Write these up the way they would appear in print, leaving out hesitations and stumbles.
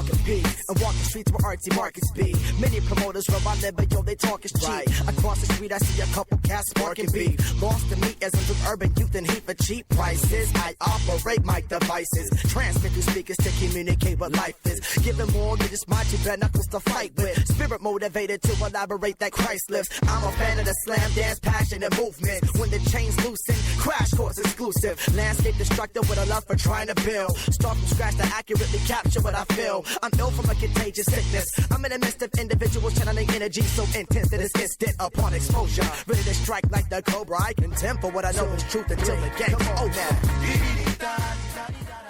sparking beat. And walking streets where artsy markets be. Many promoters where I live, but yo, they talk is cheap. Right. Across the street, I see a couple cats sparking beat. Lost in me as with urban youth and heat for cheap prices. I operate my devices. Transmit through speakers to communicate what life is. Giving more than just my two bare knuckles to fight with. Spirit motivated to elaborate that Christ lives. I'm a fan of the slam dance, passion and movement. When the chains loosen, crash course exclusive. Landscape destructive with a love for trying to build. Start from scratch to accurately capture what I feel. I'm ill from a contagious sickness. I'm in the midst of individuals channeling energy so intense that it's instant upon exposure. Ready to strike like the cobra. I contend for what I know is truth until the game. Oh, now.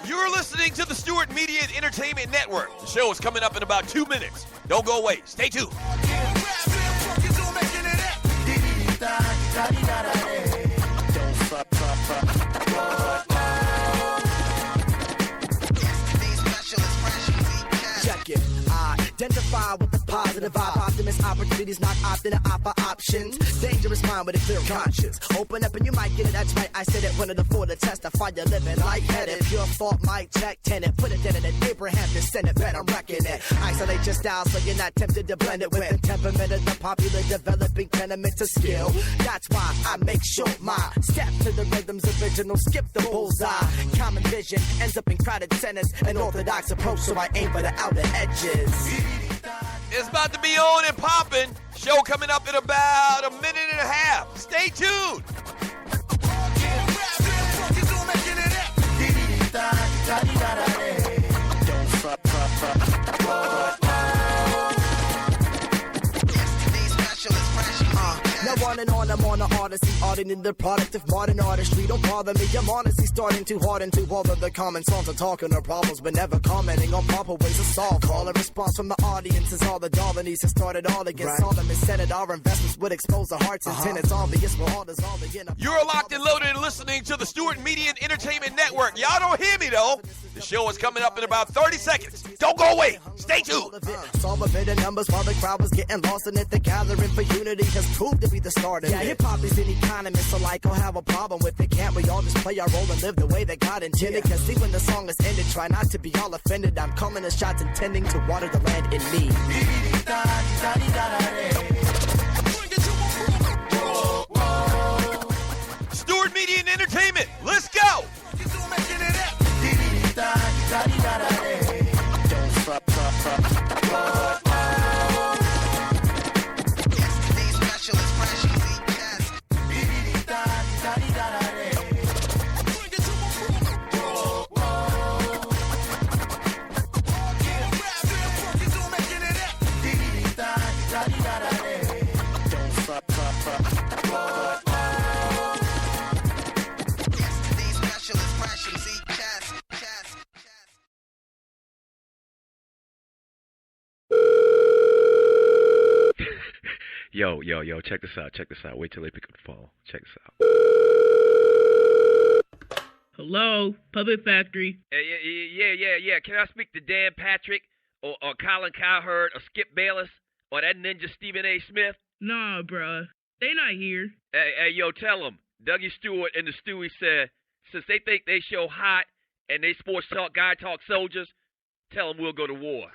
You're listening to the Stewart Media and Entertainment Network. The show is coming up in about 2 minutes. Don't go away. Stay tuned. Check it. Identify with the positive vibe. Optimist opportunities, not opt in and opt for options. Dangerous mind with a clear conscience. Open up and you might get it. That's right. I said it. One of the four to testify. You're living lightheaded. Pure thought, mic check, tenant. Put it dead in it. Abraham descendant. Bet I'm wrecking it. Isolate your style so you're not tempted to blend it with the temperament of the popular developing tenement to skill. That's why I make sure my step to the rhythm's original. Skip the bullseye. Common vision ends up in crowded centers. An orthodox approach, so I aim for the outer edges. It's about to be on and popping. Show coming up in about a minute and a half. Stay tuned. Now on and on, I'm on the odyssey, auditing the product of modern artistry. Don't bother me, I'm honestly starting too hard into all of the common songs of talking of problems, but never commenting on proper ways to solve. Call a response from the audience is all the darlinies that started all against all them and said it. Our investments would expose the hearts and it's obvious we're all in. You're locked and loaded and listening to the Stewart Media and Entertainment Network. Y'all don't hear me though. The show is coming up in about 30 seconds. Don't go away. Stay tuned. Solve a bit of numbers while the crowd was getting lost in it. The gathering for unity has proved to be the start of it. Hip-hop is an economist, so like, I'll have a problem with it. Can't we all just play our role and live the way that God intended? Cause see, when the song is ended, try not to be all offended. I'm calling the shots intending to water the land in need. Stewart Media and Entertainment, let's go! Yo, check this out. Wait till they pick up the phone. Check this out. Hello, Puppet Factory. Yeah. Can I speak to Dan Patrick or Colin Cowherd or Skip Bayless or that ninja Stephen A. Smith? Nah, bruh. They not here. Hey, yo, tell them. Dougie Stewart and the Stewie said, since they think they show hot and they sports talk, guy talk soldiers, tell them we'll go to war.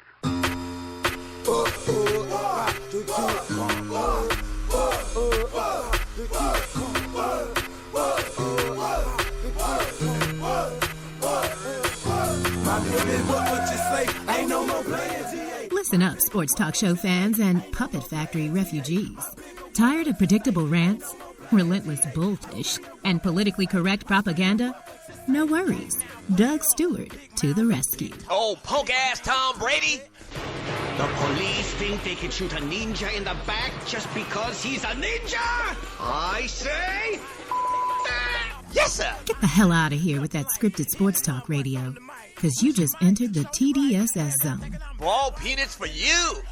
Listen up, sports talk show fans and Puppet Factory refugees. Tired of predictable rants, relentless bullfish, and politically correct propaganda? No worries. Doug Stewart to the rescue. Oh, punk-ass Tom Brady! The police think they can shoot a ninja in the back just because he's a ninja? I say... Yes, sir! Get the hell out of here with that scripted sports talk radio, because you just entered the TDSS zone. Ball peanuts for you!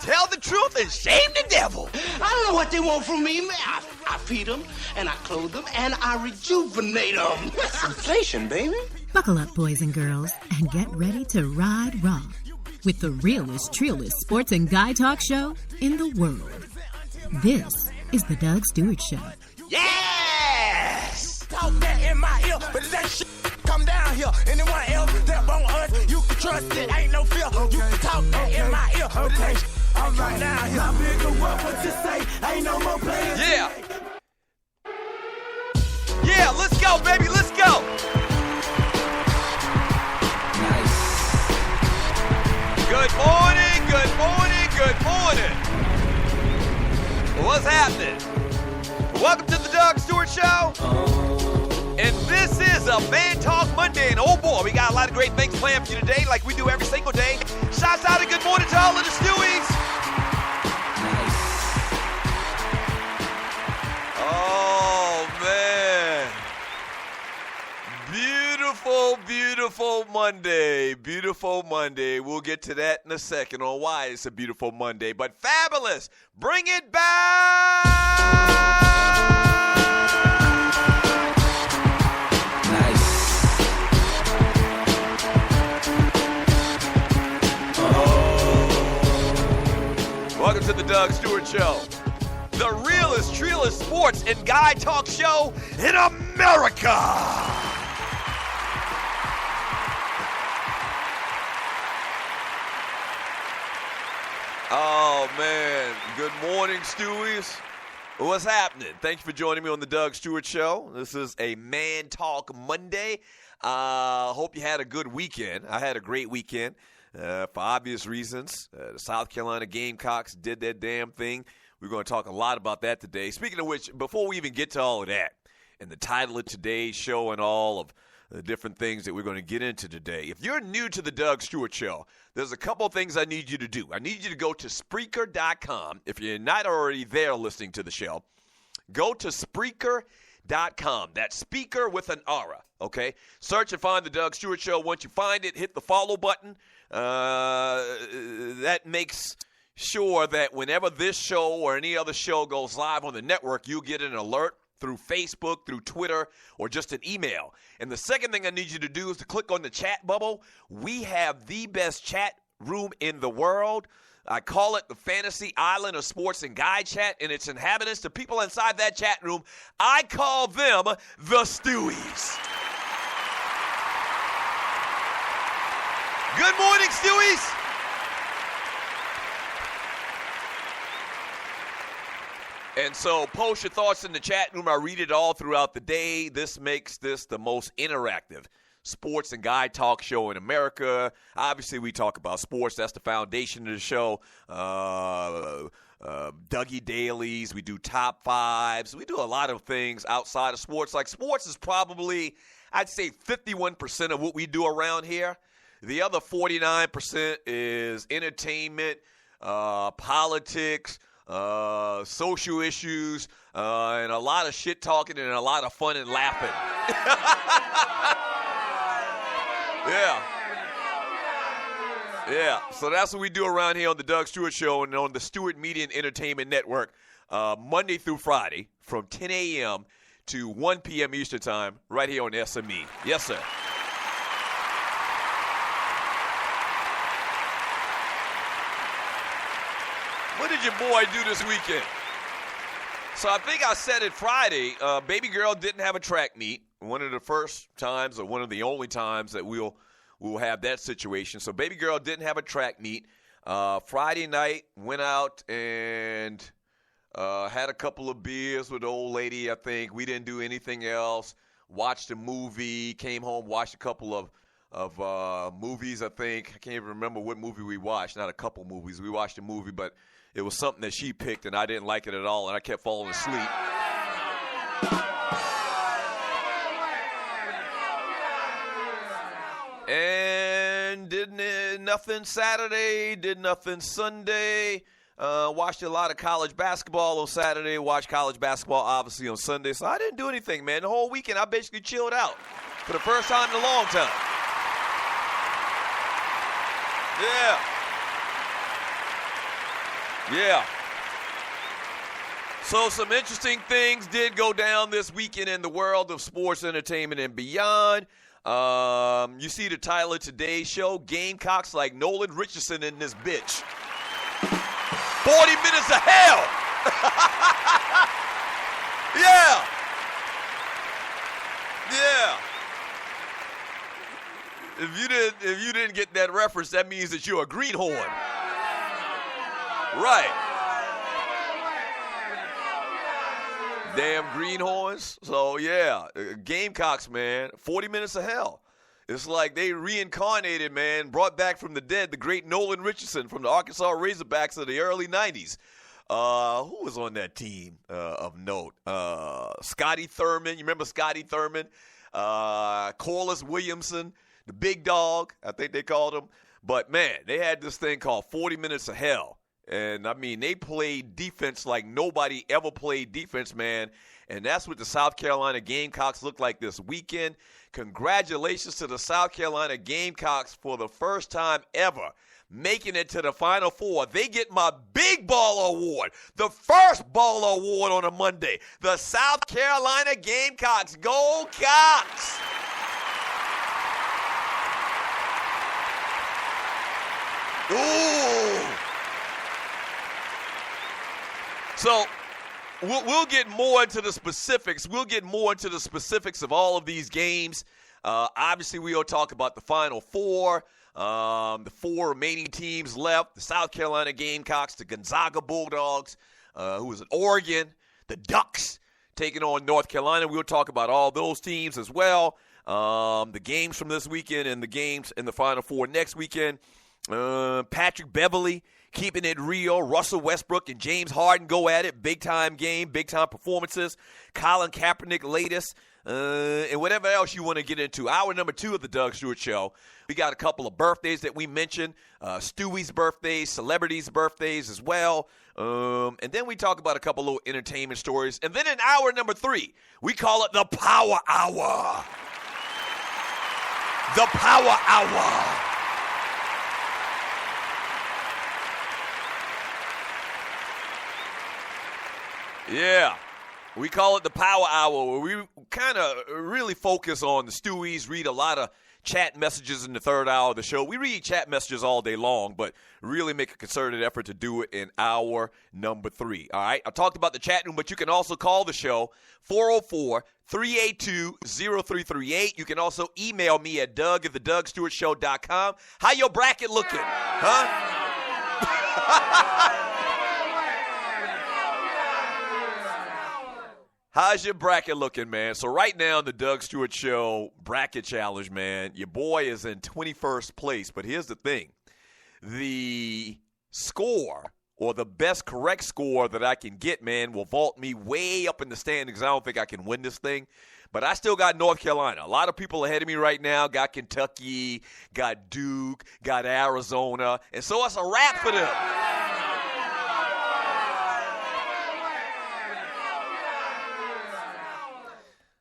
Tell the truth and shame the devil! I don't know what they want from me. I feed them, and I clothe them, and I rejuvenate them. That's inflation, baby. Buckle up, boys and girls, and get ready to ride raw with the realest, trillest sports and guy talk show in the world. This is the Doug Stewart Show. Yes! Talk that in my ear, but that shit come down here. Anyone else step on us, you can trust it, ain't no fear. You can talk that in my ear. Okay, all right now, my bigger what you say, ain't no more playing. Yeah. Yeah, let's go, baby, let's go. Nice. Good morning, good morning, good morning. What's happening? Welcome to the Doug Stewart Show. And this is a Man Talk Monday. And oh boy, we got a lot of great things planned for you today, like we do every single day. Shouts out and good morning to all of the Stewies. Oh, man. Beautiful, beautiful Monday. Beautiful Monday. We'll get to that in a second on why it's a beautiful Monday. But fabulous. Bring it back. Nice. Welcome to the Doug Stewart Show. The realest, trillest sports and guy talk show in America. Oh, man. Good morning, Stewies. What's happening? Thank you for joining me on the Doug Stewart Show. This is a Man Talk Monday. Hope you had a good weekend. I had a great weekend for obvious reasons. The South Carolina Gamecocks did that damn thing. We're going to talk a lot about that today. Speaking of which, before we even get to all of that, and the title of today's show and all of the different things that we're going to get into today, if you're new to the Doug Stewart Show, there's a couple of things I need you to do. I need you to go to Spreaker.com. If you're not already there listening to the show, go to Spreaker.com. That's speaker with an R, okay? Search and find the Doug Stewart Show. Once you find it, hit the follow button. That makes sure that whenever this show or any other show goes live on the network, you get an alert through Facebook, through Twitter, or just an email. And the second thing I need you to do is to click on the chat bubble. We have the best chat room in the world. I call it the Fantasy Island of Sports and Guy Chat, and its inhabitants, the people inside that chat room, I call them the Stewies. Good morning, Stewies. And so post your thoughts in the chat room. I read it all throughout the day. This makes this the most interactive sports and guy talk show in America. Obviously, we talk about sports. That's the foundation of the show. Dougie Dailies. We do top fives. We do a lot of things outside of sports. Like sports is probably, I'd say, 51% of what we do around here. The other 49% is entertainment, politics, social issues, and a lot of shit talking and a lot of fun and laughing. Yeah. So that's what we do around here on the Doug Stewart Show and on the Stewart Media and Entertainment Network, Monday through Friday from 10 a.m. to 1 p.m. Eastern Time right here on SME. Yes, sir. What did your boy do this weekend? So I think I said it Friday. Baby girl didn't have a track meet. One of the first times or one of the only times that we'll have that situation. So baby girl didn't have a track meet. Friday night, went out and had a couple of beers with the old lady, I think. We didn't do anything else. Watched a movie, came home, watched a couple of movies, I think. I can't even remember what movie we watched. Not a couple movies. We watched a movie, but it was something that she picked, and I didn't like it at all, and I kept falling asleep. And did nothing Saturday, did nothing Sunday. Watched a lot of college basketball on Saturday, watched college basketball, obviously, on Sunday. So I didn't do anything, man. The whole weekend, I basically chilled out for the first time in a long time. Yeah. So some interesting things did go down this weekend in the world of sports, entertainment, and beyond. You see the title of today's show, Gamecocks like Nolan Richardon in this bitch. 40 minutes of hell. Yeah. if you didn't get that reference, that means that you're a greenhorn. Right. Damn greenhorns. So, yeah, Gamecocks, man, 40 minutes of hell. It's like they reincarnated, man, brought back from the dead the great Nolan Richardon from the Arkansas Razorbacks of the early 90s. Who was on that team of note? Scotty Thurman. You remember Scotty Thurman? Corliss Williamson, the big dog, I think they called him. But, man, they had this thing called 40 minutes of hell. And, I mean, they played defense like nobody ever played defense, man. And that's what the South Carolina Gamecocks look like this weekend. Congratulations to the South Carolina Gamecocks for the first time ever making it to the Final Four. They get my Big Ball Award, the first ball award on a Monday. The South Carolina Gamecocks. Go Cocks! Ooh! So we'll get more into the specifics. We'll get more into the specifics of all of these games. Obviously, we'll talk about the Final Four, the four remaining teams left, the South Carolina Gamecocks, the Gonzaga Bulldogs, who was at Oregon, the Ducks taking on North Carolina. We'll talk about all those teams as well, the games from this weekend and the games in the Final Four next weekend. Patrick Beverly keeping it real. Russell Westbrook and James Harden go at it. Big-time game, big-time performances. Colin Kaepernick latest, and whatever else you want to get into. Hour number 2 of the Doug Stewart Show. We got a couple of birthdays that we mentioned. Stewie's birthdays, celebrities' birthdays as well. And then we talk about a couple little entertainment stories. And then in hour number 3, we call it the Power Hour. The Power Hour. Yeah, we call it the Power Hour, where we kind of really focus on the Stewies, read a lot of chat messages in the third hour of the show. We read chat messages all day long, but really make a concerted effort to do it in hour number 3. All right, I talked about the chat room, but you can also call the show, 404-382-0338. You can also email me at doug@thedougstewartshow.com. How your bracket looking? Huh? How's your bracket looking, man? So right now, the Doug Stewart Show bracket challenge, man, your boy is in 21st place. But here's the thing. The score, or the best correct score that I can get, man, will vault me way up in the standings. I don't think I can win this thing. But I still got North Carolina. A lot of people ahead of me right now got Kentucky, got Duke, got Arizona. And so it's a wrap for them.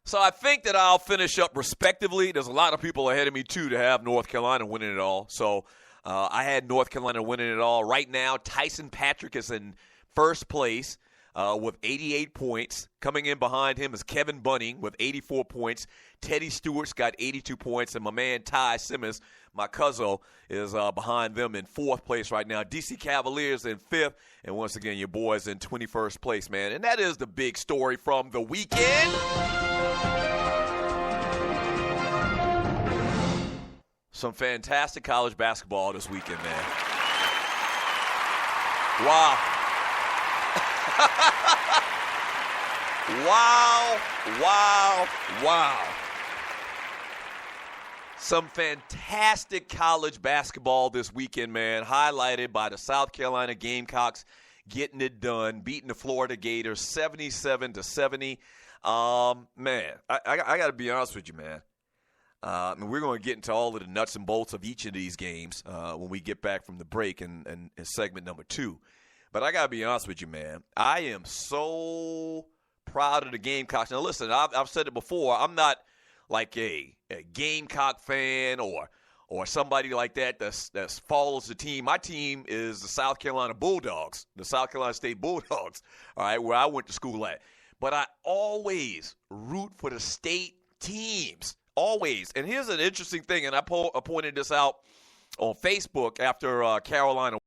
So I think that I'll finish up respectively. There's a lot of people ahead of me, too, to have North Carolina winning it all. So I had North Carolina winning it all. Right now, Tyson Patrick is in first place with 88 points. Coming in behind him is Kevin Bunning with 84 points. Teddy Stewart's got 82 points. And my man Ty Simmons, my cousin, is behind them in fourth place right now. DC Cavaliers in fifth. And once again, your boy's in 21st place, man. And that is the big story from the weekend. Some fantastic college basketball this weekend, man. Wow. Wow. Some fantastic college basketball this weekend, man, highlighted by the South Carolina Gamecocks getting it done, beating the Florida Gators 77-70. Man, I got to be honest with you, man. I mean, we're going to get into all of the nuts and bolts of each of these games when we get back from the break in segment number 2. But I got to be honest with you, man. I am so proud of the Gamecocks. Now, listen, I've said it before. I'm not like a Gamecock fan or somebody like that that follows the team. My team is the South Carolina Bulldogs, the South Carolina State Bulldogs, all right, where I went to school at. But I always root for the state teams. Always. And here's an interesting thing, and I pointed this out on Facebook after Carolina